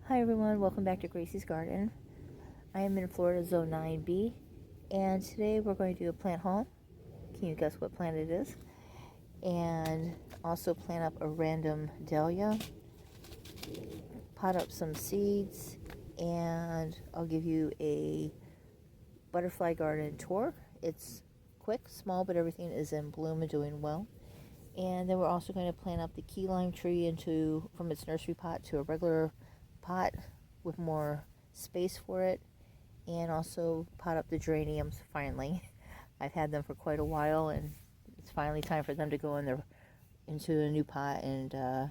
Hi everyone, welcome back to Gracie's Garden. I am in Florida Zone 9B, and today we're going to do a plant haul. Can you guess what plant it is? And also plant up a random dahlia, pot up some seeds, and I'll give you a butterfly garden tour. It's quick, small, but everything is in bloom and doing well. And then we're also going to plant up the key lime tree from its nursery pot to a regular pot with more space for it, and also pot up the geraniums finally. I've had them for quite a while, and it's finally time for them to go into a new pot and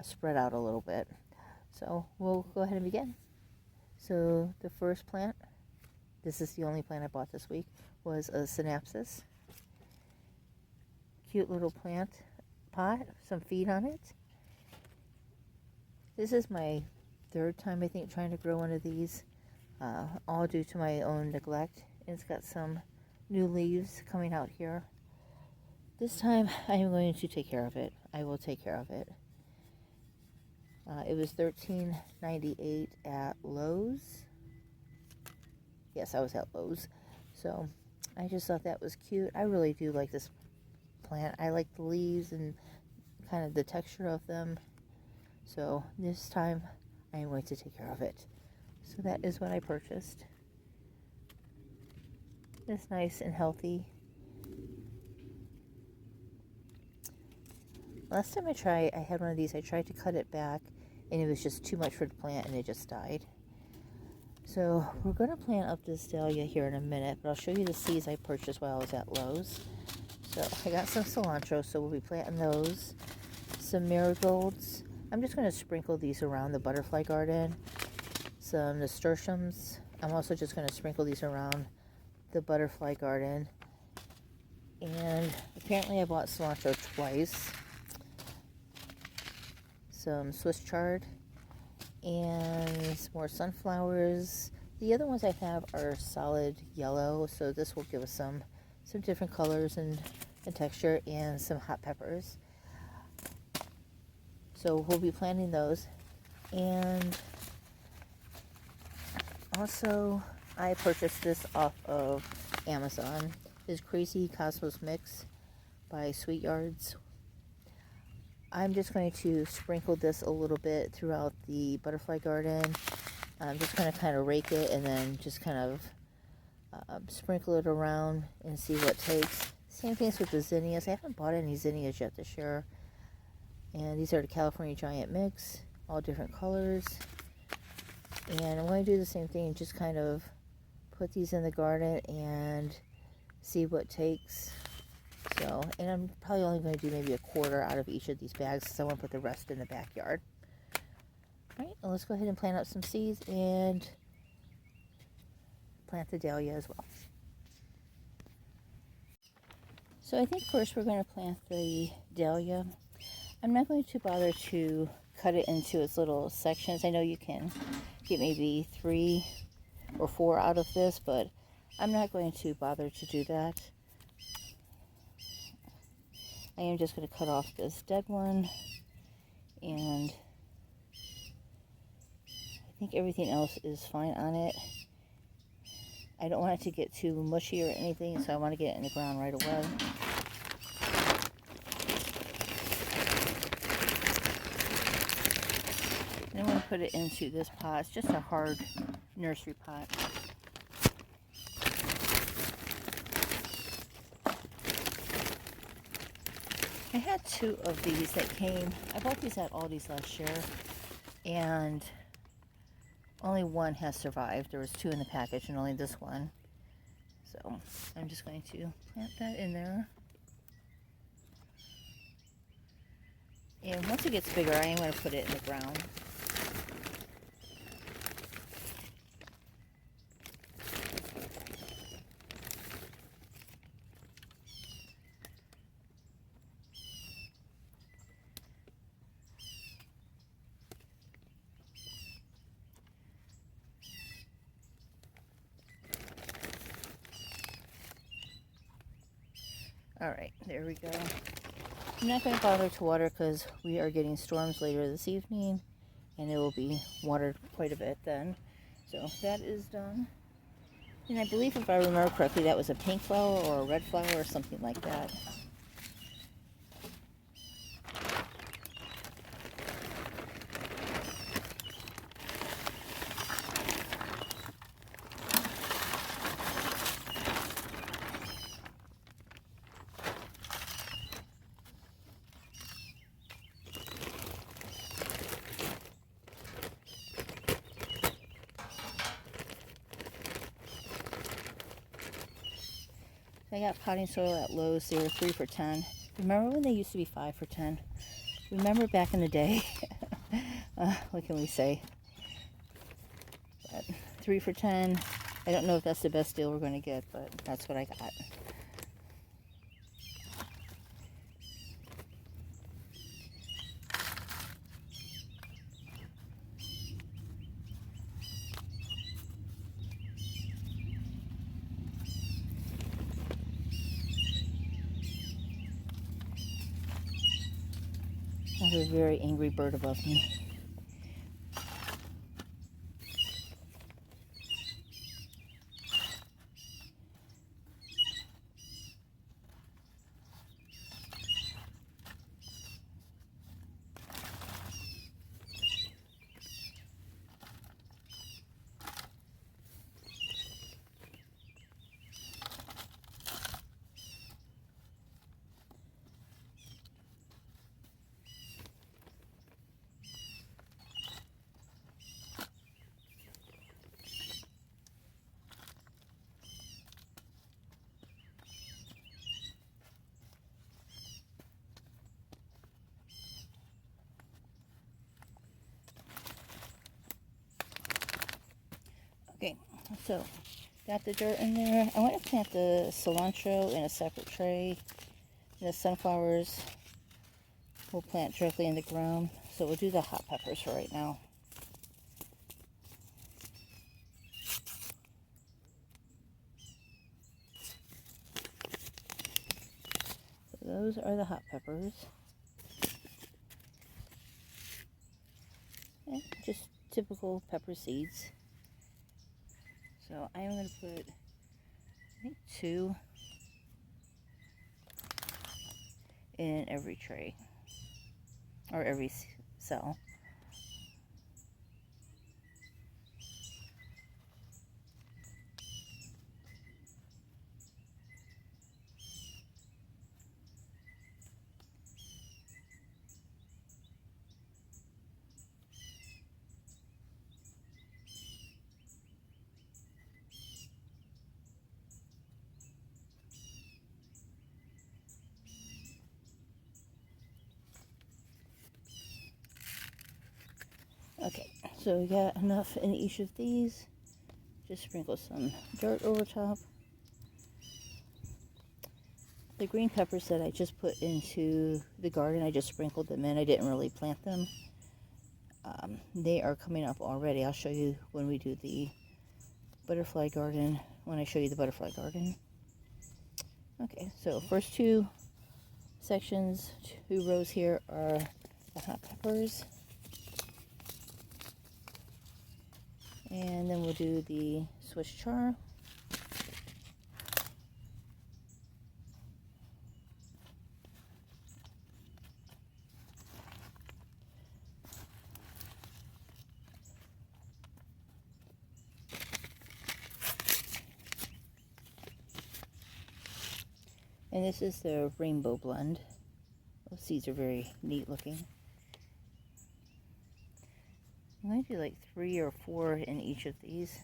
spread out a little bit. So we'll go ahead and begin. So the first plant, this is the only plant I bought this week, was a Synapsis. Cute little plant pot, some feed on it. This is my third time, I think, trying to grow one of these, all due to my own neglect. It's got some new leaves coming out here. This time I am going to take care of it. I will take care of it. It was $13.98 at Lowe's. Yes, I was at Lowe's. So I just thought that was cute. I really do like this plant. I like the leaves and kind of the texture of them. So this time I am going to take care of it. So that is what I purchased. It's nice and healthy. Last time I had one of these, I tried to cut it back and it was just too much for the plant and it just died. So we're going to plant up this dahlia here in a minute, but I'll show you the seeds I purchased while I was at Lowe's. So I got some cilantro, so we'll be planting those. Some marigolds. I'm just going to sprinkle these around the butterfly garden. Some nasturtiums. I'm also just going to sprinkle these around the butterfly garden. And apparently I bought cilantro twice. Some Swiss chard and some more sunflowers. The other ones I have are solid yellow, so this will give us some different colors and texture, and some hot peppers. So we'll be planting those. And also I purchased this off of Amazon. This Crazy Cosmos Mix by Sweet Yards. I'm just going to sprinkle this a little bit throughout the butterfly garden. I'm just going to kind of rake it and then just kind of sprinkle it around and see what takes. Same things with the zinnias. I haven't bought any zinnias yet this year. And these are the California Giant Mix, all different colors. And I'm going to do the same thing, just kind of put these in the garden and see what takes. So, and I'm probably only going to do maybe a quarter out of each of these bags because I want to put the rest in the backyard. Alright, well, let's go ahead and plant out some seeds and plant the dahlia as well. So I think first we're going to plant the dahlia. I'm not going to bother to cut it into its little sections. I know you can get maybe 3 or 4 out of this, but I'm not going to bother to do that. I am just going to cut off this dead one, and I think everything else is fine on it. I don't want it to get too mushy or anything, so I want to get it in the ground right away. Then I'm going to put it into this pot. It's just a hard nursery pot. I had 2 of these that came. I bought these at Aldi's last year, and only one has survived. There was 2 in the package and only this one. So I'm just going to plant that in there. And once it gets bigger, I am going to put it in the ground. Alright, there we go. I'm not going to bother to water because we are getting storms later this evening, and it will be watered quite a bit then. So that is done. And I believe, if I remember correctly, that was a pink flower or a red flower or something like that. I got potting soil at Lowe's. They were 3 for $10. Remember when they used to be 5 for $10? Remember back in the day? What can we say? But 3 for $10. I don't know if that's the best deal we're going to get, but that's what I got. I have a very angry bird above me. Okay, so got the dirt in there. I want to plant the cilantro in a separate tray. The sunflowers we'll plant directly in the ground. So we'll do the hot peppers for right now. So those are the hot peppers. And just typical pepper seeds. So I'm going to put, I think, 2 in every tray, or every cell. Okay, so we got enough in each of these. Just sprinkle some dirt over top. The green peppers that I just put into the garden, I just sprinkled them in. I didn't really plant them. They are coming up already. I'll show you when we do the butterfly garden, when I show you the butterfly garden. Okay, so first 2 sections, 2 rows here are the hot peppers. And then we'll do the Swiss chard. And this is the rainbow blend. Those seeds are very neat looking. I'm going to do like 3 or 4 in each of these.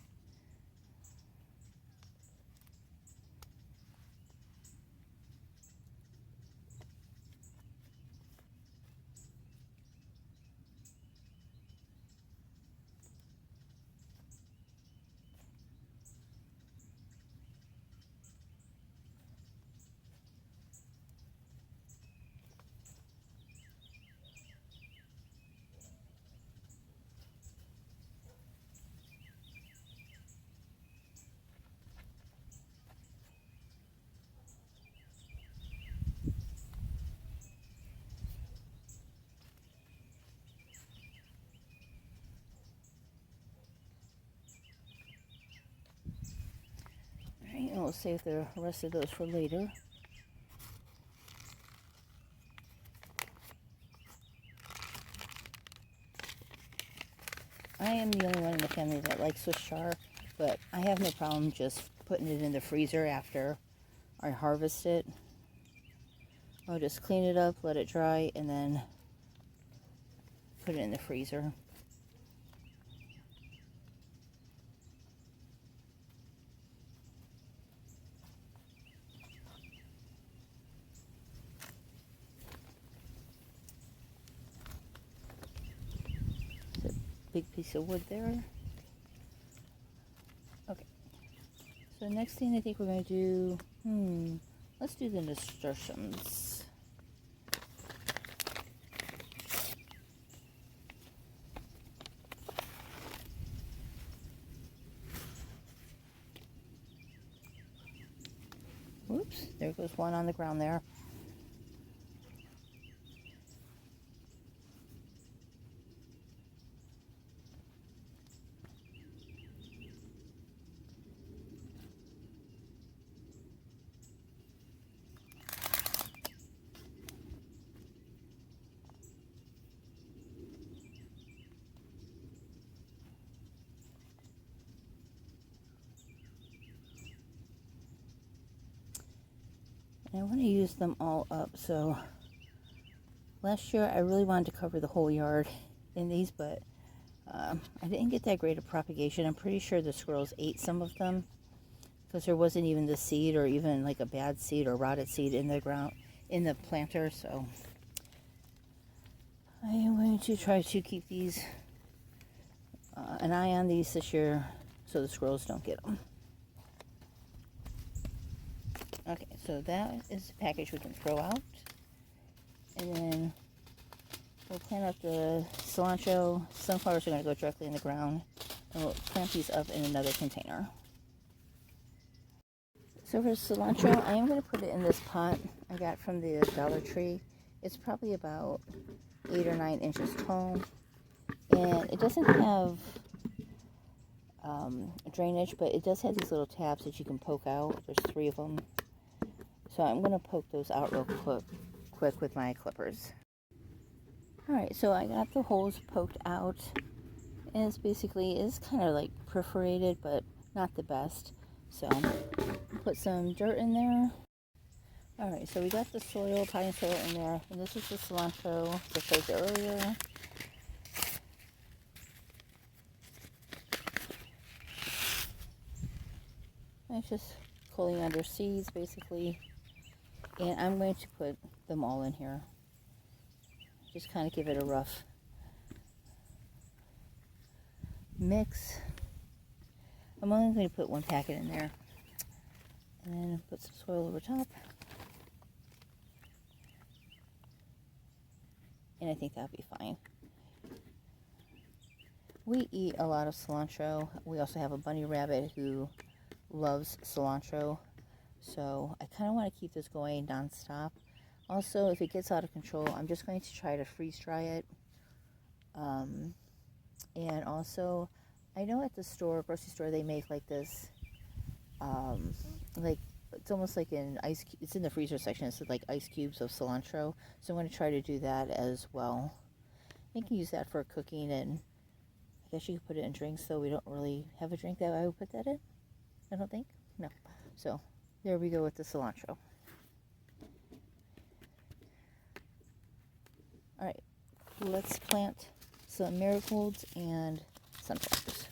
And we'll save the rest of those for later. I am the only one in the family that likes Swiss chard, but I have no problem just putting it in the freezer after I harvest it. I'll just clean it up, let it dry, and then put it in the freezer. Big piece of wood there. Okay, so the next thing I think we're going to do, let's do the nasturtiums. Oops, there goes one on the ground there. I want to use them all up. So last year I really wanted to cover the whole yard in these, but I didn't get that great of propagation. I'm pretty sure the squirrels ate some of them because there wasn't even the seed or even like a bad seed or rotted seed in the ground, in the planter. So I am going to try to keep these, an eye on these this year so the squirrels don't get them. Okay, so that is the package we can throw out. And then we'll plant out the cilantro. Sunflowers are going to go directly in the ground. And we'll plant these up in another container. So for cilantro, I am going to put it in this pot I got from the Dollar Tree. It's probably about 8 or 9 inches tall. And it doesn't have drainage, but it does have these little tabs that you can poke out. There's 3 of them. So I'm going to poke those out real quick with my clippers. Alright, so I got the holes poked out. And it's kind of like perforated, but not the best. So put some dirt in there. Alright, so we got the soil, potting soil in there. And this is the cilantro that I showed you earlier. It's just coriander seeds, basically. And I'm going to put them all in here. Just kind of give it a rough mix. I'm only going to put 1 packet in there. And then put some soil over top. And I think that'll be fine. We eat a lot of cilantro. We also have a bunny rabbit who loves cilantro. So I kind of want to keep this going nonstop. Also, if it gets out of control, I'm just going to try to freeze dry it. And also, I know at the store, grocery store, they make like this, like, it's almost like an ice, it's in the freezer section, it's like ice cubes of cilantro. So I'm going to try to do that as well. You can use that for cooking, and I guess you could put it in drinks, though we don't really have a drink that I would put that in. I don't think. No. So there we go with the cilantro. Alright, let's plant some marigolds and sunflowers.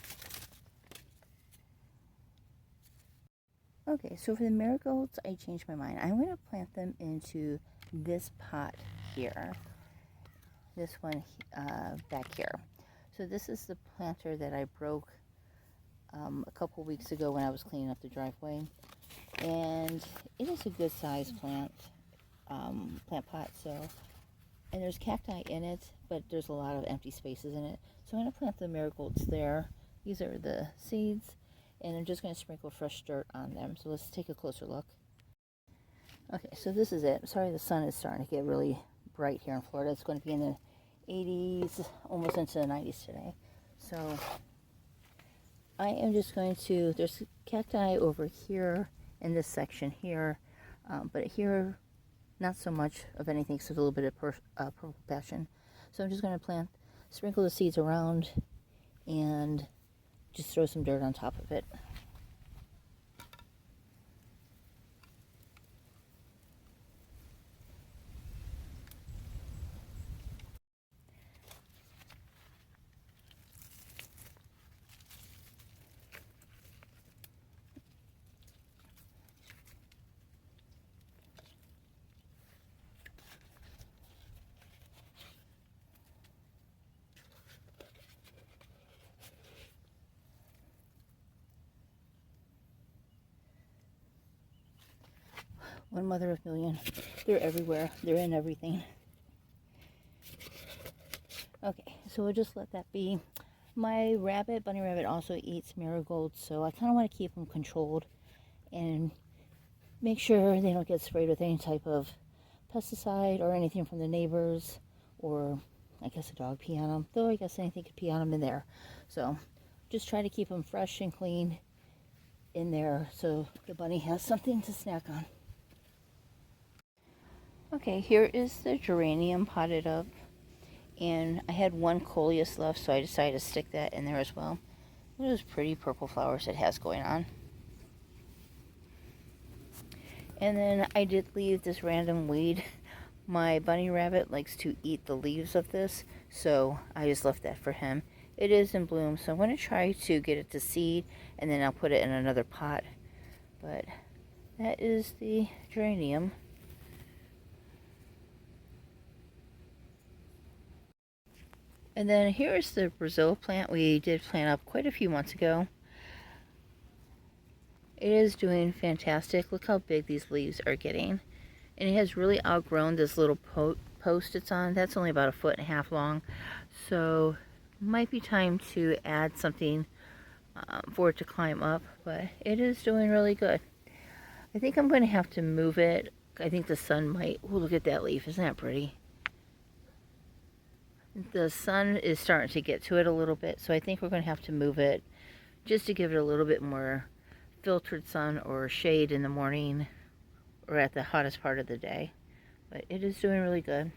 Okay, so for the marigolds, I changed my mind. I'm going to plant them into this pot here. This one back here. So this is the planter that I broke a couple weeks ago when I was cleaning up the driveway. And it is a good size plant pot. So, and there's cacti in it, but there's a lot of empty spaces in it. So I'm going to plant the marigolds there. These are the seeds, and I'm just going to sprinkle fresh dirt on them. So let's take a closer look. Okay, so this is it. Sorry, the sun is starting to get really bright here in Florida. It's going to be in the 80s, almost into the 90s today. So I am just going to, there's cacti over here, in this section here, but here not so much of anything, so a little bit of purple passion. So I'm just going to sprinkle the seeds around and just throw some dirt on top of it. One mother of million. They're everywhere. They're in everything. Okay, so we'll just let that be. My bunny rabbit also eats marigolds, so I kind of want to keep them controlled and make sure they don't get sprayed with any type of pesticide or anything from the neighbors, or I guess a dog pee on them, though I guess anything could pee on them in there. So just try to keep them fresh and clean in there so the bunny has something to snack on. Okay, here is the geranium potted up, and I had one coleus left, so I decided to stick that in there as well. Look at those pretty purple flowers it has going on. And then I did leave this random weed. My bunny rabbit likes to eat the leaves of this, so I just left that for him. It is in bloom, so I'm going to try to get it to seed, and then I'll put it in another pot. But that is the geranium. And then here's the Brazil plant we did plant up quite a few months ago. It is doing fantastic. Look how big these leaves are getting. And it has really outgrown this little post it's on. That's only about 1.5 feet long. So might be time to add something for it to climb up. But it is doing really good. I think I'm going to have to move it. I think the sun might... Oh, look at that leaf. Isn't that pretty? The sun is starting to get to it a little bit, so I think we're going to have to move it just to give it a little bit more filtered sun or shade in the morning or at the hottest part of the day. But it is doing really good.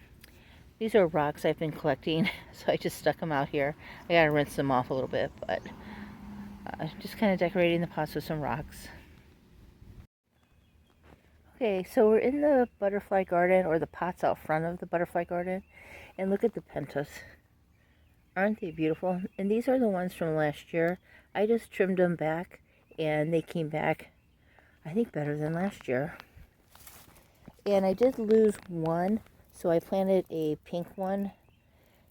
These are rocks I've been collecting, so I just stuck them out here. I gotta rinse them off a little bit, but just kind of decorating the pots with some rocks. Okay, so we're in the butterfly garden, or the pots out front of the butterfly garden. And look at the pentas. Aren't they beautiful? And these are the ones from last year. I just trimmed them back, and they came back, I think, better than last year. And I did lose one, so I planted a pink one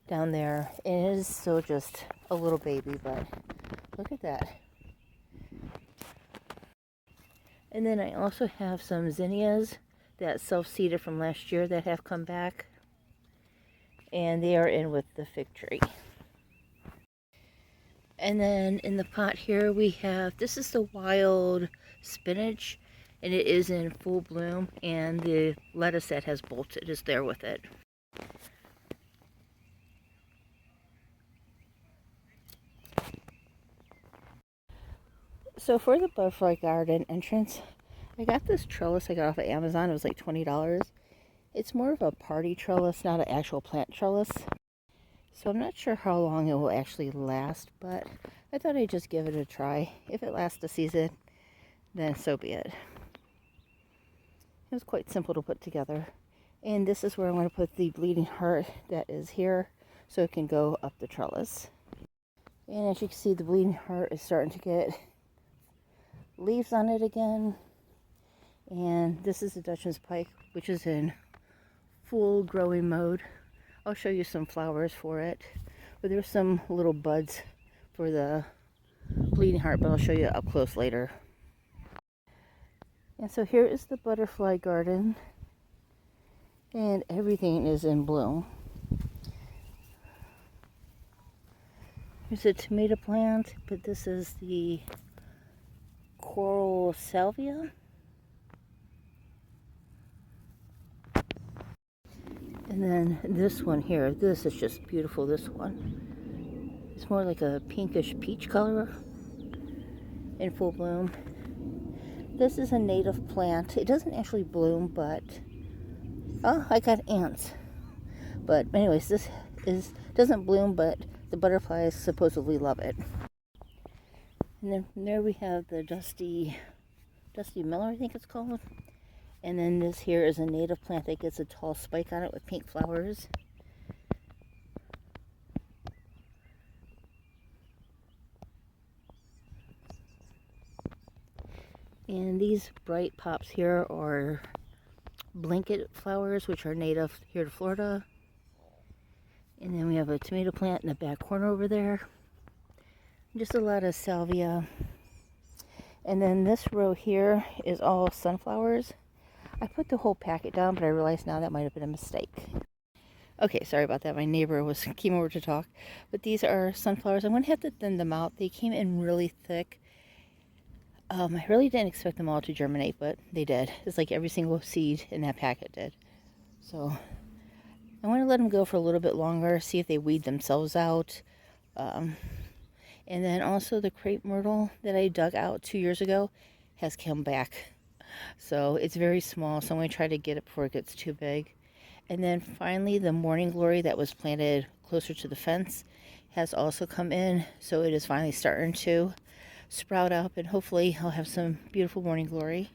down there. And it is still just a little baby, but look at that. And then I also have some zinnias that self-seeded from last year that have come back. And they are in with the fig tree. And then in the pot here we have, this is the wild spinach, and it is in full bloom, and the lettuce that has bolted is there with it. So for the butterfly garden entrance, I got this trellis I got off of Amazon. It was like $20. It's more of a party trellis, not an actual plant trellis. So I'm not sure how long it will actually last, but I thought I'd just give it a try. If it lasts a season, then so be it. It was quite simple to put together. And this is where I'm going to put the bleeding heart that is here, so it can go up the trellis. And as you can see, the bleeding heart is starting to get leaves on it again. And this is the Dutchman's pike, which is in full growing mode. I'll show you some flowers for it, but there's some little buds for the bleeding heart, but I'll show you up close later. And so here is the butterfly garden, and everything is in bloom. Here's a tomato plant, but this is the coral salvia. And then this one here, this is just beautiful, this one. It's more like a pinkish peach color in full bloom. This is a native plant. It doesn't actually bloom, but oh, I got ants. But anyways, this doesn't bloom, but the butterflies supposedly love it. And then from there we have the Dusty Miller, I think it's called. And then this here is a native plant that gets a tall spike on it with pink flowers. And these bright pops here are blanket flowers, which are native here to Florida. And then we have a tomato plant in the back corner over there. Just a lot of salvia. And then this row here is all sunflowers. I put the whole packet down, but I realized now that might have been a mistake. Okay, sorry about that. My neighbor came over to talk. But these are sunflowers. I'm going to have to thin them out. They came in really thick. I really didn't expect them all to germinate, but they did. It's like every single seed in that packet did. So I want to let them go for a little bit longer, see if they weed themselves out. And then also the crepe myrtle that I dug out 2 years ago has come back. So it's very small, so I'm going to try to get it before it gets too big. And then finally the morning glory that was planted closer to the fence has also come in. So it is finally starting to sprout up, and hopefully I'll have some beautiful morning glory.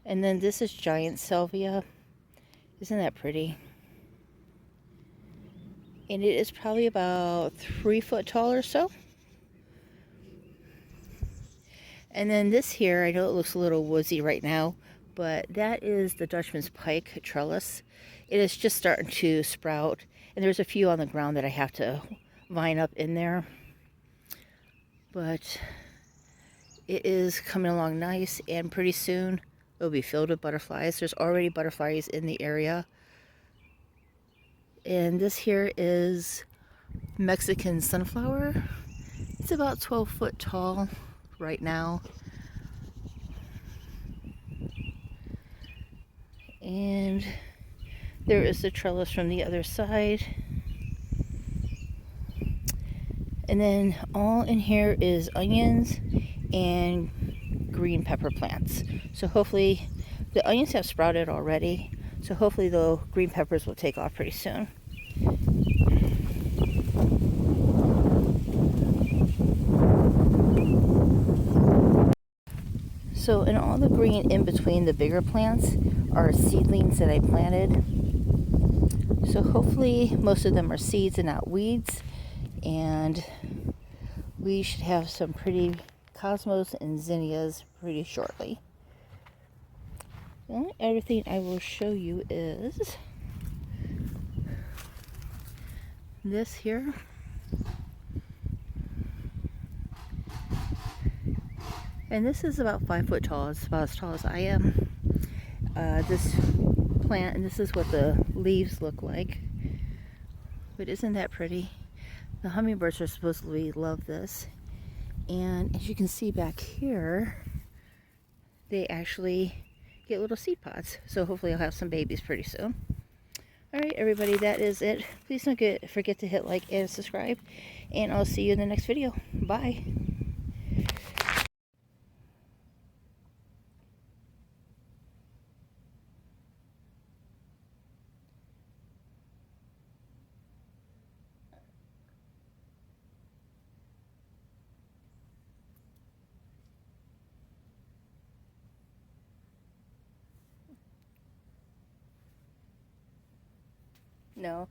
And then this is giant salvia. Isn't that pretty? And it is probably about 3 foot tall or so. And then this here, I know it looks a little woodsy right now, but that is the Dutchman's Pike trellis. It is just starting to sprout, and there's a few on the ground that I have to vine up in there. But it is coming along nice, and pretty soon it'll be filled with butterflies. There's already butterflies in the area. And this here is Mexican sunflower. It's about 12 foot tall right now. And there is the trellis from the other side. And then all in here is onions and green pepper plants. So hopefully the onions have sprouted already. So hopefully the green peppers will take off pretty soon. So in all the green in between the bigger plants are seedlings that I planted. So hopefully most of them are seeds and not weeds. And we should have some pretty cosmos and zinnias pretty shortly. The only other thing I will show you is this here. And this is about 5 foot tall. It's about as tall as I am. This plant, and this is what the leaves look like. But isn't that pretty? The hummingbirds are supposedly love this. And as you can see back here, they actually get little seed pods. So hopefully I'll have some babies pretty soon. Alright everybody, that is it. Please don't forget to hit like and subscribe. And I'll see you in the next video. Bye. No.